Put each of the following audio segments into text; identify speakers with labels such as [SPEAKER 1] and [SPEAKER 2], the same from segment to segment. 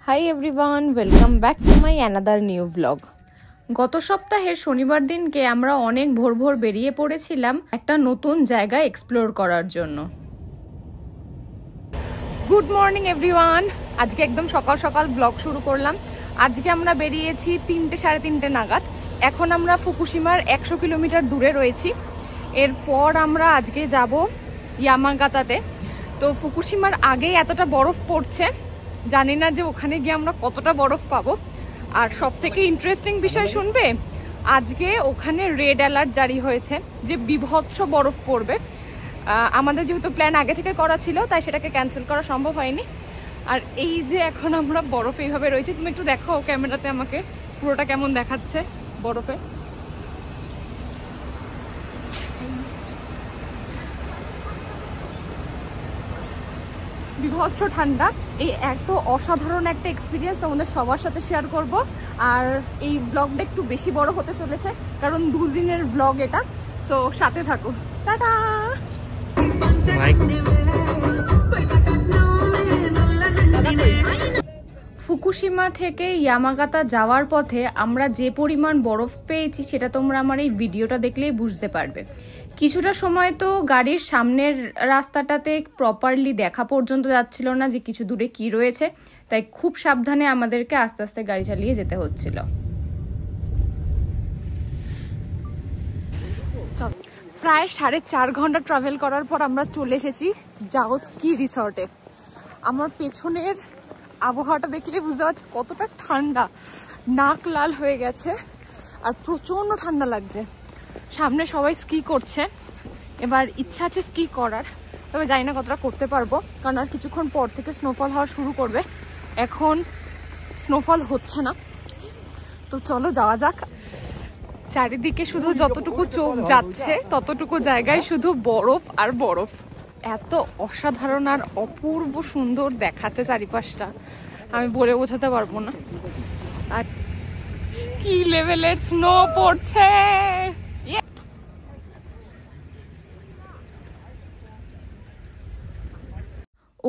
[SPEAKER 1] Hi everyone, welcome back to my another new blog. গত সপ্তাহের শনিবার দিনকে আমরা অনেক ভোর ভোর বেরিয়ে পড়েছিলাম একটা নতুন জায়গা এক্সপ্লোর করার জন্য। গুড মর্নিং এভরিওয়ান, আজকে একদম সকাল সকাল ব্লগ শুরু করলাম। আজকে আমরা বেরিয়েছি 3টে সাড়ে 3টে নাগাদ। এখন আমরা ফুকুশিমার 100 কিলোমিটার দূরে রয়েছি। এরপর আমরা আজকে যাব ইয়ামাগাতাতে। তো ফুকুশিমার আগেই এতটা বরফ পড়ছে, জানি না যে ওখানে গিয়ে আমরা কতটা বরফ পাবো। আর সব থেকে ইন্টারেস্টিং বিষয় শুনবে, আজকে ওখানে রেড অ্যালার্ট জারি হয়েছে যে বিভৎস বরফ পড়বে। আমাদের যেহেতু প্ল্যান আগে থেকে করা ছিল, তাই সেটাকে ক্যান্সেল করা সম্ভব হয়নি। আর এই যে এখন আমরা বরফে এইভাবে রয়েছি, তুমি একটু দেখো ক্যামেরাতে আমাকে পুরোটা কেমন দেখাচ্ছে বরফে। বিভৎস ঠান্ডা। এই এত অসাধারণ একটা এক্সপিরিয়েন্স তোমাদের সবার সাথে শেয়ার করব। আর এই ব্লগটা একটু বেশি বড় হতে চলেছে, কারণ 2 দিনের ব্লগ এটা। সো সাথে থাকো। টাটা। ফুকুশিমা থেকে ইয়ামাগাতা যাওয়ার পথে আমরা যে পরিমাণ বরফ পেয়েছি সেটা তোমরা আমার এই ভিডিওটা দেখলেই বুঝতে পারবে। কিছুটা সময় তো গাড়ির সামনের রাস্তাটাতে প্রপারলি দেখা পর্যন্ত যাচ্ছিল না যে কিছু দূরে কি রয়েছে, তাই খুব সাবধানে আমাদেরকে আস্তে আস্তে গাড়ি চালিয়ে যেতে হচ্ছিল। প্রায় 4.5 ঘন্টা ট্রাভেল করার পর আমরা চলে এসেছি জাও স্কি রিসর্টে। আমার পেছনের আবহাওয়াটা দেখলে বুঝতে পারছি কতটা ঠান্ডা। নাক লাল হয়ে গেছে আর প্রচন্ড ঠান্ডা লাগছে। সামনে সবাই স্কি করছে, এবার ইচ্ছা আছে স্কি করার, তবে জানি না কতটা করতে পারবো, কারণ আর কিছুক্ষণ পর থেকে স্নোফল হওয়া শুরু করবে। এখন স্নোফল হচ্ছে না, তো চলো যাওয়া যাক। চারিদিকে শুধু যতটুকু চোখ যাচ্ছে ততটুকু জায়গায় শুধু বরফ আর বরফ। এত অসাধারণ আর অপূর্ব সুন্দর দেখাচ্ছে চারিপাশটা, আমি বলে বোঝাতে পারবো না। আর কি লেভেলের স্নো পড়ছে!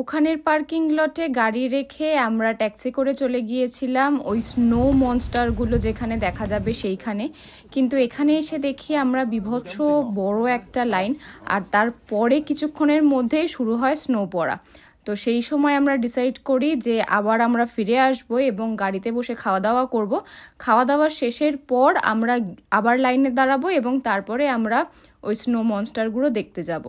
[SPEAKER 1] ওখানের পার্কিং লটে গাড়ি রেখে আমরা ট্যাক্সি করে চলে গিয়েছিলাম ওই স্নো মনস্টারগুলো যেখানে দেখা যাবে সেইখানে। কিন্তু এখানে এসে দেখি আমরা বিভৎস বড় একটা লাইন, আর তারপরে কিছুক্ষণের মধ্যেই শুরু হয় স্নো পড়া। তো সেই সময় আমরা ডিসাইড করি যে আবার আমরা ফিরে আসব এবং গাড়িতে বসে খাওয়া দাওয়া করব। খাওয়া দাওয়া শেষের পর আমরা আবার লাইনে দাঁড়াবো এবং তারপরে আমরা ওই স্নো মনস্টারগুলো দেখতে যাব।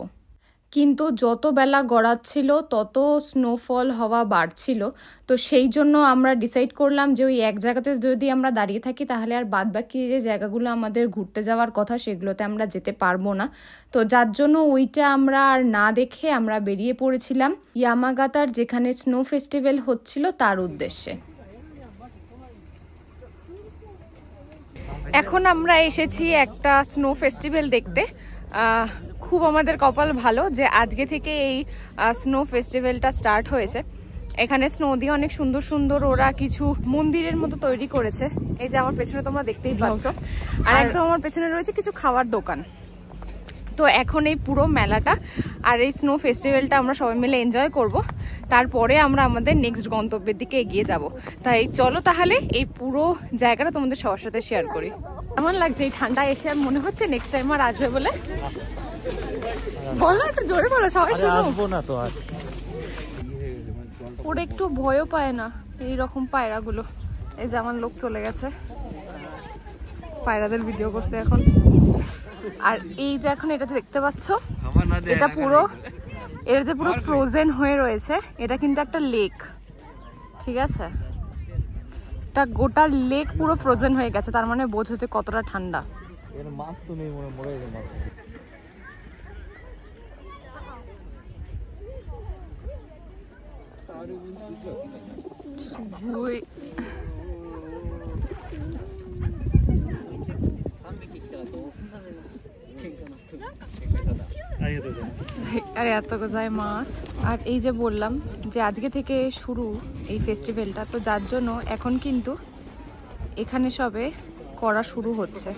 [SPEAKER 1] কিন্তু যত বেলা গড়াচ্ছিল তত স্নোফল হওয়া বাড়ছিল। তো সেই জন্য আমরা ডিসাইড করলাম যে ওই এক জায়গাতে যদি আমরা দাঁড়িয়ে থাকি তাহলে আর বাদবাকি যে জায়গাগুলো আমাদের ঘুরতে যাওয়ার কথা সেগুলোতে আমরা যেতে পারবো না। তো যার জন্য ওইটা আমরা আর না দেখে আমরা বেরিয়ে পড়েছিলাম ইয়ামাগাতার যেখানে স্নো ফেস্টিভ্যাল হচ্ছিল তার উদ্দেশ্যে। এখন আমরা এসেছি একটা স্নো ফেস্টিভ্যাল দেখতে। খুব আমাদের কপাল ভালো যে আজকে থেকে এই স্নো ফেস্টিভ্যালটা স্টার্ট হয়েছে। এখানে স্নো দিয়ে অনেক সুন্দর সুন্দর ওরা কিছু মন্দিরের মতো তৈরি করেছে। এই যে আমার পেছনে তোমরা দেখতেই পাচ্ছ, আর একদম আমার পেছনে রয়েছে কিছু খাওয়ার দোকান। তো এখন এই পুরো মেলাটা আর এই স্নো ফেস্টিভ্যালটা আমরা সবাই মিলে এনজয় করব, তারপরে আমরা আমাদের নেক্সট গন্তব্যের দিকে এগিয়ে যাব। তাই চলো তাহলে এই পুরো জায়গাটা তোমাদের সবার সাথে শেয়ার করি। কেমন লাগছে এই ঠান্ডা এসে? আর মনে হচ্ছে নেক্সট টাইম আর আসবে বলে? বলো একটু জোরে বলো, সবাই শুনবো না তো। আর ওরা একটু ভয়ও পায় না এইরকম পায়রাগুলো। এই যে আমার লোক চলে গেছে পায়রাদের ভিডিও করতে এখন। আর এই যে এখন এটা দেখতে পাচ্ছ, এটা পুরো এর যে পুরো ফ্রোজেন হয়ে রয়েছে, এটা কিন্তু একটা লেক, ঠিক আছে? এটা গোটা লেক পুরো ফ্রোজেন হয়ে গেছে, তার মানে বোঝো যে কতটা ঠান্ডা। আরে এত কোথায় মাছ। আর এই যে বললাম যে আজকে থেকে শুরু এই ফেস্টিভ্যালটা, তো যার জন্য এখন কিন্তু এখানে সবে করা শুরু হচ্ছে।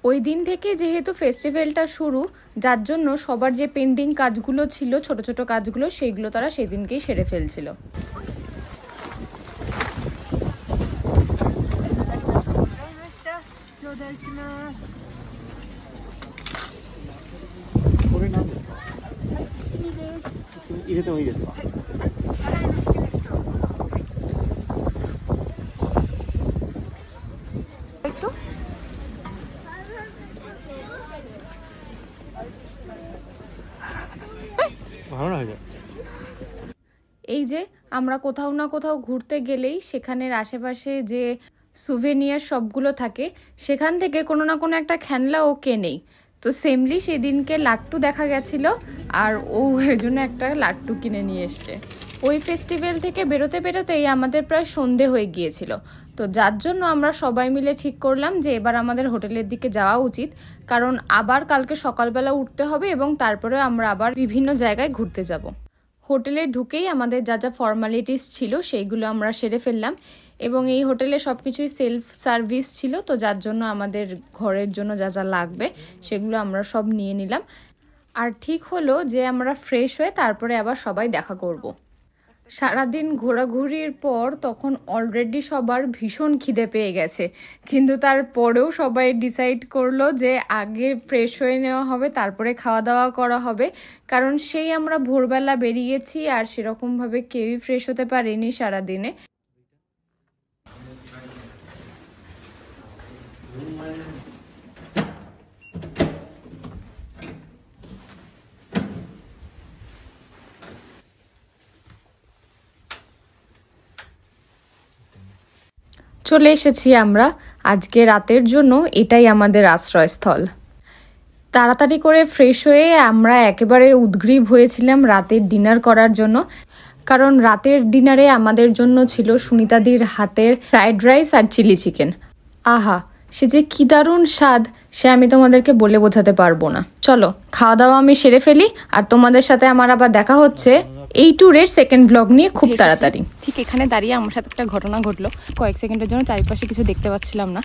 [SPEAKER 1] ওই দিন থেকে যেহেতু ফেস্টিভ্যালটা শুরু, যার জন্য সবার যে পেন্ডিং কাজগুলো ছিল, ছোট ছোট কাজগুলো, সেইগুলো তারা সেদিনকেই সেরে ফেলছিল। এই যে আমরা কোথাও না কোথাও ঘুরতে গেলেই সেখানের আশেপাশে যে সুভেনিয়ার শপগুলো থাকে সেখান থেকে কোনো না কোনো একটা খেলনা ও কেনেই। তো সেমলি সেদিনকে লাট্টু দেখা গেছিল আর ও এর জন্য একটা লাট্টু কিনে নিয়ে এসছে। ওই ফেস্টিভ্যাল থেকে বেরোতে বেরোতেই আমাদের প্রায় সন্ধে হয়ে গিয়েছিল। তো যার জন্য আমরা সবাই মিলে ঠিক করলাম যে এবার আমাদের হোটেলের দিকে যাওয়া উচিত, কারণ আবার কালকে সকালবেলা উঠতে হবে এবং তারপরে আমরা আবার বিভিন্ন জায়গায় ঘুরতে যাব। হোটেলে ঢুকেই আমাদের যা যা ফর্মালিটিস ছিল সেইগুলো আমরা সেরে ফেললাম এবং এই হোটেলে সব কিছুই সেলফ সার্ভিস ছিল। তো যার জন্য আমাদের ঘরের জন্য যা যা লাগবে সেগুলো আমরা সব নিয়ে নিলাম। আর ঠিক হলো যে আমরা ফ্রেশ হয়ে তারপরে আবার সবাই দেখা করব। সারাদিন ঘোরাঘুরির পর তখন অলরেডি সবার ভীষণ খিদে পেয়ে গেছে, কিন্তু তারপরেও সবাই ডিসাইড করলো যে আগে ফ্রেশ হয়ে নেওয়া হবে, তারপরে খাওয়া দাওয়া করা হবে। কারণ সেই আমরা ভোরবেলা বেরিয়েছি আর সেরকমভাবে কেউই ফ্রেশ হতে পারেনি সারাদিনে। চলে এসেছি আমরা আজকে রাতের জন্য, এটাই আমাদের আশ্রয়স্থল। তাড়াতাড়ি করে ফ্রেশ হয়ে আমরা একেবারে উদগ্রীব হয়েছিলাম রাতের ডিনার করার জন্য, কারণ রাতের ডিনারে আমাদের জন্য ছিল সুনিতাদির হাতের ফ্রাইড রাইস আর চিলি চিকেন। আহা, সে যে কি দারুণ স্বাদ, সে আমি তোমাদেরকে বলে বোঝাতে পারবো না। চলো খাওয়া দাওয়া আমি সেরে ফেলি, আর তোমাদের সাথে আমার আবার দেখা হচ্ছে এই ট্যুরের সেকেন্ড ব্লগ নিয়ে খুব তাড়াতাড়ি। ঠিক এখানে দাঁড়িয়ে আমার সাথে একটা ঘটনা ঘটলো। কয়েক সেকেন্ডের জন্য চারিপাশে কিছু দেখতে পাচ্ছিলাম না।